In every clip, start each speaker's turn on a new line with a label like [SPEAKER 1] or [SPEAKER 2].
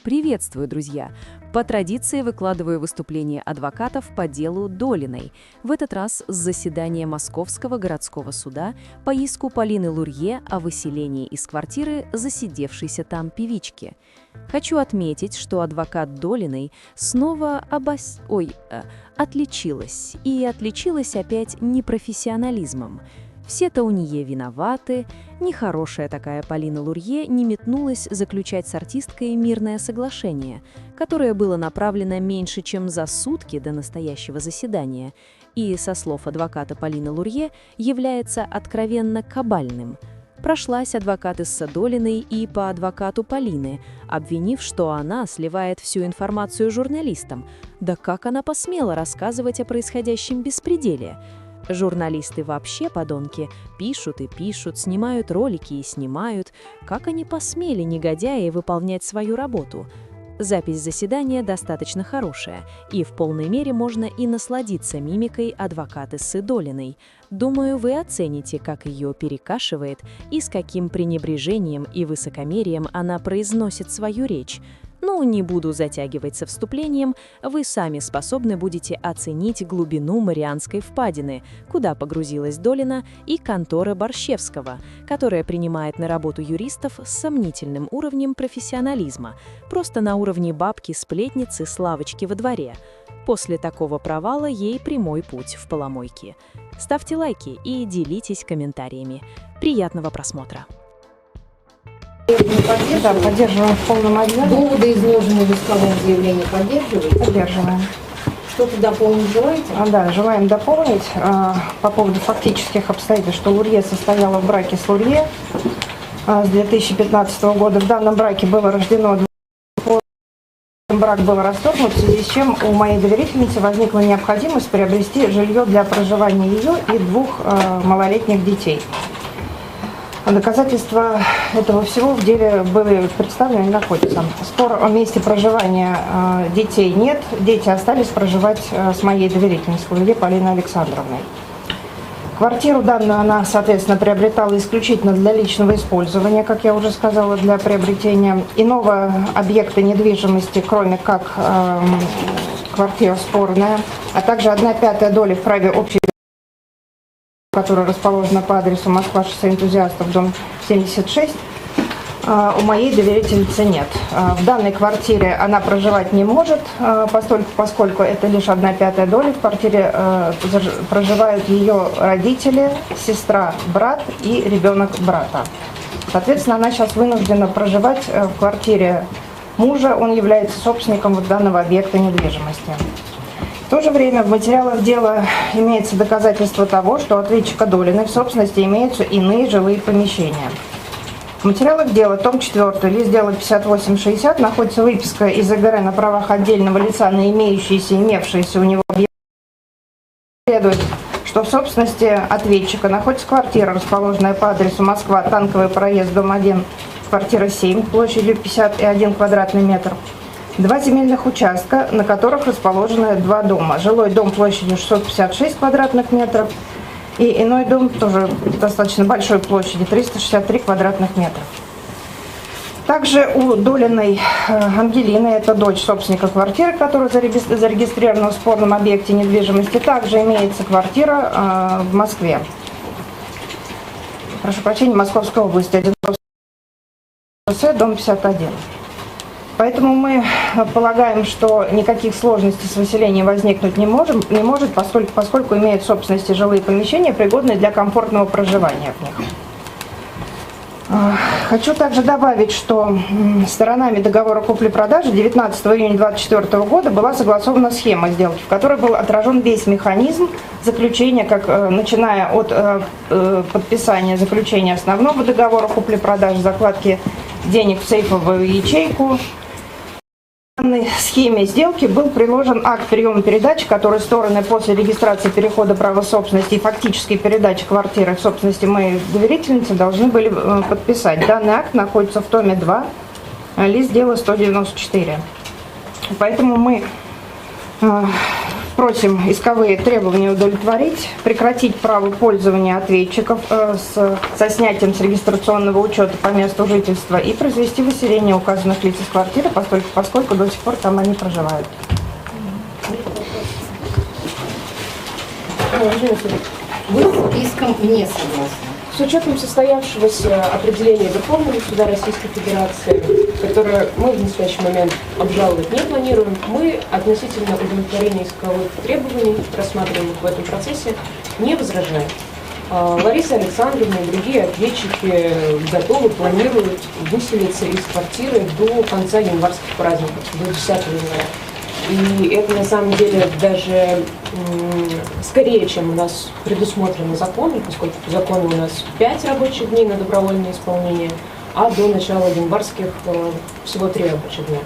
[SPEAKER 1] Приветствую, друзья! По традиции выкладываю выступление адвокатов по делу Долиной. В этот раз с заседания Московского городского суда по иску Полины Лурье о выселении из квартиры засидевшейся там певички. Хочу отметить, что адвокат Долиной снова отличилась. И отличилась опять непрофессионализмом. Все-то у нее виноваты, нехорошая такая Полина Лурье не метнулась заключать с артисткой мирное соглашение, которое было направлено меньше, чем за сутки до настоящего заседания, и, со слов адвоката Полины Лурье, является откровенно кабальным. Прошлась адвокат Исса Долиной и по адвокату Полины, обвинив, что она сливает всю информацию журналистам. Да как она посмела рассказывать о происходящем беспределе? Журналисты вообще подонки, пишут и пишут, снимают ролики и снимают. Как они посмели, негодяи, выполнять свою работу? Запись заседания достаточно хорошая, и в полной мере можно и насладиться мимикой адвоката Иссы Долиной. Думаю, вы оцените, как ее перекашивает и с каким пренебрежением и высокомерием она произносит свою речь. Ну, не буду затягивать со вступлением, вы сами способны будете оценить глубину Марианской впадины, куда погрузилась Долина, и контора Борщевского, которая принимает на работу юристов с сомнительным уровнем профессионализма, просто на уровне бабки-сплетницы с лавочки во дворе. После такого провала ей прямой путь в поломойки. Ставьте лайки и делитесь комментариями. Приятного просмотра!
[SPEAKER 2] Да, поддерживаем в полном объеме.
[SPEAKER 3] Доводы, изложенные в исковом заявлении, поддерживаете?
[SPEAKER 2] Поддерживаем.
[SPEAKER 3] Что-то дополнить желаете?
[SPEAKER 2] Да, желаем дополнить по поводу фактических обстоятельств, что Лурье состояла в браке с Лурье с 2015 года. В данном браке было рождено брак был расторгнут, в связи с чем у моей доверительницы возникла необходимость приобрести жилье для проживания ее и двух малолетних детей. Доказательства этого всего в деле были представлены и находятся. Спор о месте проживания детей нет. Дети остались проживать с моей доверительницей Лурье Полиной Александровной. Квартиру данную она, соответственно, приобретала исключительно для личного использования, как я уже сказала, для приобретения иного объекта недвижимости, кроме как квартира спорная, а также 1/5 доли в праве общей, которая расположена по адресу Москва, шоссе Энтузиастов, дом 76, у моей доверительницы нет. В данной квартире она проживать не может, поскольку это лишь 1/5 доли. В квартире проживают ее родители, сестра, брат и ребенок брата. Соответственно, она сейчас вынуждена проживать в квартире мужа, он является собственником вот данного объекта недвижимости. В то же время в материалах дела имеется доказательство того, что у ответчика Долиной в собственности имеются иные жилые помещения. В материалах дела, том 4, лист дела 5860, находится выписка из ЭГР на правах отдельного лица на имеющиеся и имевшиеся у него объекты. Следует, что в собственности ответчика находится квартира, расположенная по адресу Москва, Танковый проезд, дом 1, квартира 7, площадью 51 квадратный метр. Два земельных участка, на которых расположены два дома. Жилой дом площадью 656 квадратных метров и иной дом тоже достаточно большой площади, 363 квадратных метров. Также у Долиной Ангелины, это дочь собственника квартиры, которая зарегистрирована в спорном объекте недвижимости, также имеется квартира в Москве. Прошу прощения, Московской области, 1 шоссе, дом 51. Поэтому мы полагаем, что никаких сложностей с выселением возникнуть не может, поскольку имеют в собственности жилые помещения, пригодные для комфортного проживания в них. Хочу также добавить, что сторонами договора купли-продажи 19 июня 2024 года была согласована схема сделки, в которой был отражен весь механизм заключения, начиная от подписания заключения основного договора купли-продажи, закладки денег в сейфовую ячейку. В данной схеме сделки был приложен акт приема передачи, который стороны после регистрации перехода права собственности и фактической передачи квартиры в собственности моей доверительницы должны были подписать. Данный акт находится в томе 2, лист дела 194. Поэтому мы просим исковые требования удовлетворить, прекратить право пользования ответчиков со снятием с регистрационного учета по месту жительства и произвести выселение указанных лиц из квартиры, поскольку до сих пор там они проживают.
[SPEAKER 3] Вы с списком не согласны?
[SPEAKER 4] С учетом состоявшегося определения Верховного суда Российской Федерации, которое мы в настоящий момент обжаловать не планируем, мы относительно удовлетворения исковых требований, рассматриваемых в этом процессе, не возражаем. Лариса Александровна и другие ответчики готовы, планируют выселиться из квартиры до конца январских праздников, до 10 января. И это на самом деле даже скорее, чем у нас предусмотрено законом, поскольку по закону у нас 5 рабочих дней на добровольное исполнение, а до начала январских всего 3 рабочих дня.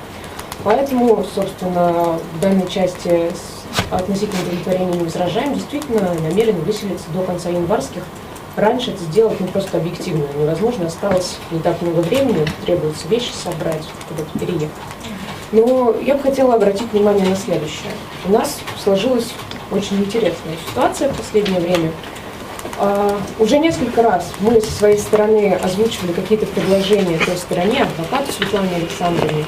[SPEAKER 4] Поэтому, собственно, в данной части относительно удовлетворения не возражаем, действительно намерены выселиться до конца январских. Раньше это сделать просто объективно невозможно, осталось не так много времени, требуется вещи собрать, куда-то переехать. Но я бы хотела обратить внимание на следующее. У нас сложилась очень интересная ситуация в последнее время. Уже несколько раз мы со своей стороны озвучивали какие-то предложения той стороне, адвокату Светлане Александровне.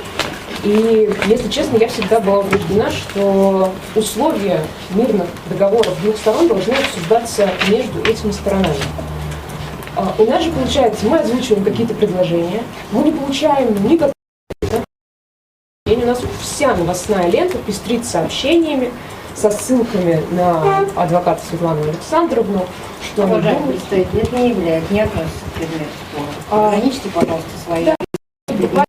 [SPEAKER 4] И, если честно, я всегда была убеждена, что условия мирных договоров двух сторон должны обсуждаться между этими сторонами. У нас же получается, мы озвучиваем какие-то предложения, мы не получаем никакого. У нас вся новостная лента пестрит сообщениями, со ссылками на адвоката Светлану Александровну, что они
[SPEAKER 3] Уважаемый
[SPEAKER 4] думают.
[SPEAKER 3] представитель, это не является, не относится к предмету спора. Ограничьте, пожалуйста, свои.
[SPEAKER 4] Да.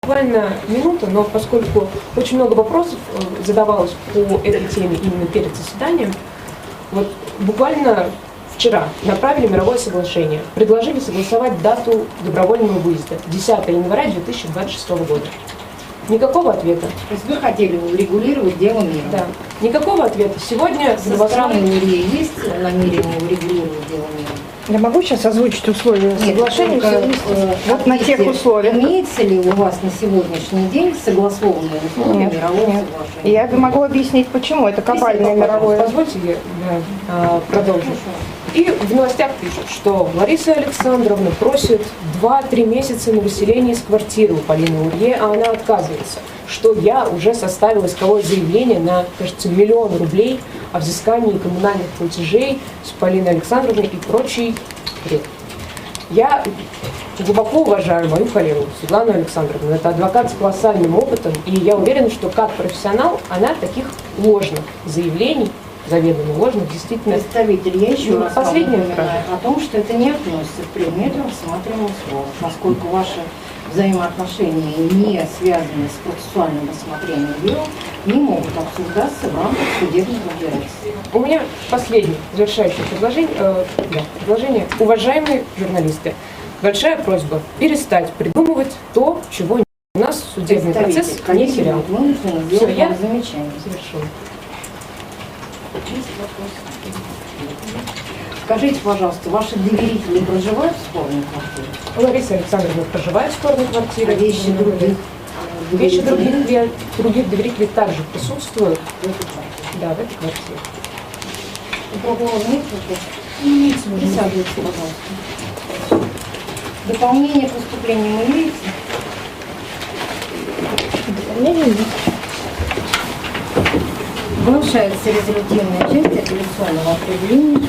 [SPEAKER 4] Буквально минута, но поскольку очень много вопросов задавалось по этой теме именно перед заседанием, вот буквально вчера направили мировое соглашение, предложили согласовать дату добровольного выезда 10 января 2026 года. Никакого ответа.
[SPEAKER 3] То есть вы хотели урегулировать дело мира?
[SPEAKER 4] Да. Никакого ответа. Сегодня
[SPEAKER 3] Со стороны Нурии есть намерение урегулировать дело мира?
[SPEAKER 2] Я могу сейчас озвучить условия соглашения? Вот на тех условиях.
[SPEAKER 3] Имеется ли у вас на сегодняшний день согласованные условия мирового соглашения?
[SPEAKER 2] Я могу объяснить, почему. Это кабальное мировое.
[SPEAKER 4] Позвольте я продолжу. И в новостях пишут, что Лариса Александровна просит 2-3 месяца на выселение из квартиры у Полины Лурье, а она отказывается. Что я уже составила исковое заявление на, кажется, 1 000 000 рублей о взыскании коммунальных платежей с Полиной Александровной и прочий бред. Я глубоко уважаю мою коллегу Светлану Александровну. Это адвокат с колоссальным опытом, и я уверена, что как профессионал она таких ложных заявлений, заведомо ложных, действительно...
[SPEAKER 3] Представитель, я еще раз
[SPEAKER 4] Последняя
[SPEAKER 3] напоминаю о том, что это не относится к предмету рассматриваемого спора, поскольку ваши взаимоотношения, не связанные с процессуальным рассмотрением дела, не могут обсуждаться в рамках судебных разбирательств.
[SPEAKER 4] У меня последнее завершающее предложение. Уважаемые журналисты, большая просьба перестать придумывать то, чего нет. У нас судебный процесс не сериал.
[SPEAKER 3] Вынуждены
[SPEAKER 4] Все,
[SPEAKER 3] сделать
[SPEAKER 4] я
[SPEAKER 3] вам замечание.
[SPEAKER 4] завершила.
[SPEAKER 3] Скажите, пожалуйста, ваши доверители проживают в спорной квартире?
[SPEAKER 4] Лариса Александровна проживает в спорной квартире.
[SPEAKER 3] Вещи других?
[SPEAKER 4] Вещи других доверителей также присутствуют.
[SPEAKER 3] В этой квартире?
[SPEAKER 4] Да, в этой квартире.
[SPEAKER 3] У прокурора нет вопросов? Присаживайтесь, пожалуйста. Дополнение к выступлениям имеется? Глашается резолютивная часть апелляционного определения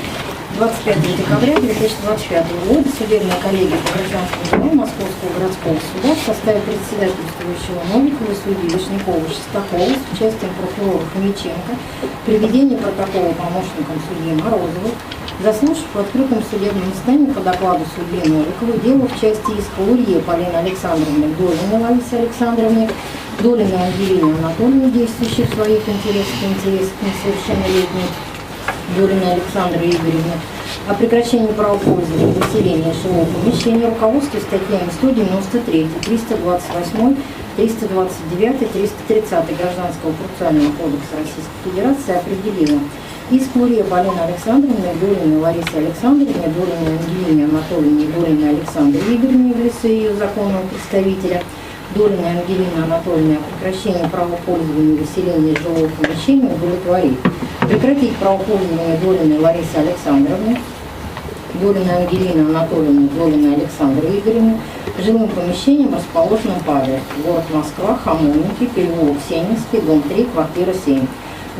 [SPEAKER 3] 25 декабря 2025 года судебная коллегия по гражданскому делу Московского городского суда в составе председательствующего Новикова и судьи Вишнякова и Шестакова с участием прокурора Хомяченко при ведении протокола помощником судьи Морозовой, заслушав в открытом судебном заседании по докладу судьи Новиковой дело в части иска Лурье Полины Александровны, Долиной Ларисе Александровне, Долиной Ангелине Анатольевне, действующей в своих интересах несовершеннолетней Долиной Александры Игоревны, о прекращении правопользования и выселения жилого помещения руководству статьями 193, 328, 329, 330 Гражданского процессуального кодекса Российской Федерации определила иск Лурье Полины Александровны, Долиной Ларисе Александровне, Долиной Ангелине Анатольевне, Долиной Александре Игоревне в лице ее законного представителя, Долиной Ангелины Анатольевны о прекращении права пользования и выселения жилого помещения удовлетворить. Прекратить право пользования Долиной Ларисы Александровны, Долиной Ангелины Анатольевны, Долиной Александры Игоревны жилым помещением, расположенным по адресу город Москва, Хамовники, переулок Сенинский, дом 3, квартира 7.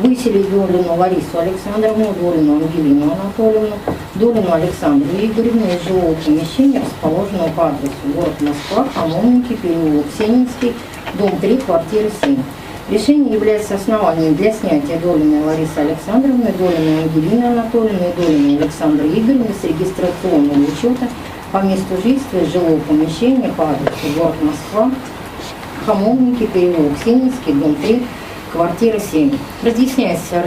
[SPEAKER 3] Выселить Долину Ларису Александровну, Долину Ангелину Анатольевну, Долину Александру Игоревну из жилого помещения, расположенного по адресу город Москва, Хамовники, переулок Сенинский, дом 3, квартира 7. Решение является основанием для снятия Долиной Ларисы Александровны, Долиной Ангелины Анатольевны и Долиной Александры Игоревны с регистрационного учета по месту жительства из жилого помещения по адресу город Москва, Хамовники, переулок Сенинский, дом 3, квартира 7. Разъясняется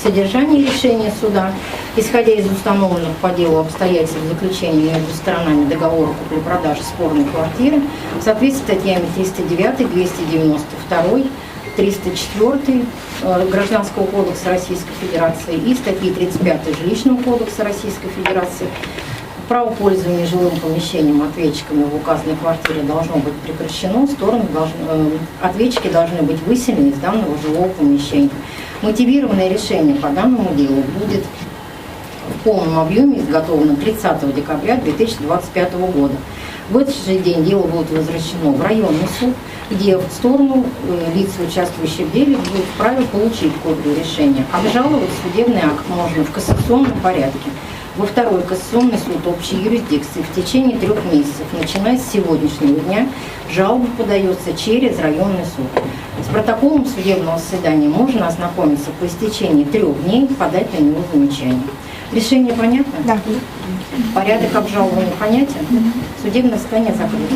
[SPEAKER 3] содержание решения суда, исходя из установленных по делу обстоятельств заключения между сторонами договора купли-продажи спорной квартиры в соответствии с статьями 309, 292, 304 Гражданского кодекса Российской Федерации и статьи 35 Жилищного кодекса Российской Федерации. Право пользования жилым помещением ответчиками в указанной квартире должно быть прекращено, ответчики должны быть выселены из данного жилого помещения. Мотивированное решение по данному делу будет в полном объеме изготовлено 30 декабря 2025 года. В этот же день дело будет возвращено в районный суд, где в сторону лица, участвующие в деле, будут вправе получить копию решения. Обжаловать судебный акт можно в кассационном порядке во второй кассационный суд общей юрисдикции в течение 3 месяцев, начиная с сегодняшнего дня. Жалоба подается через районный суд. С протоколом судебного заседания можно ознакомиться по истечении 3 дней, подать на него замечание. Решение понятно?
[SPEAKER 2] Да.
[SPEAKER 3] Порядок обжалования понятен? Судебное заседание закрыто.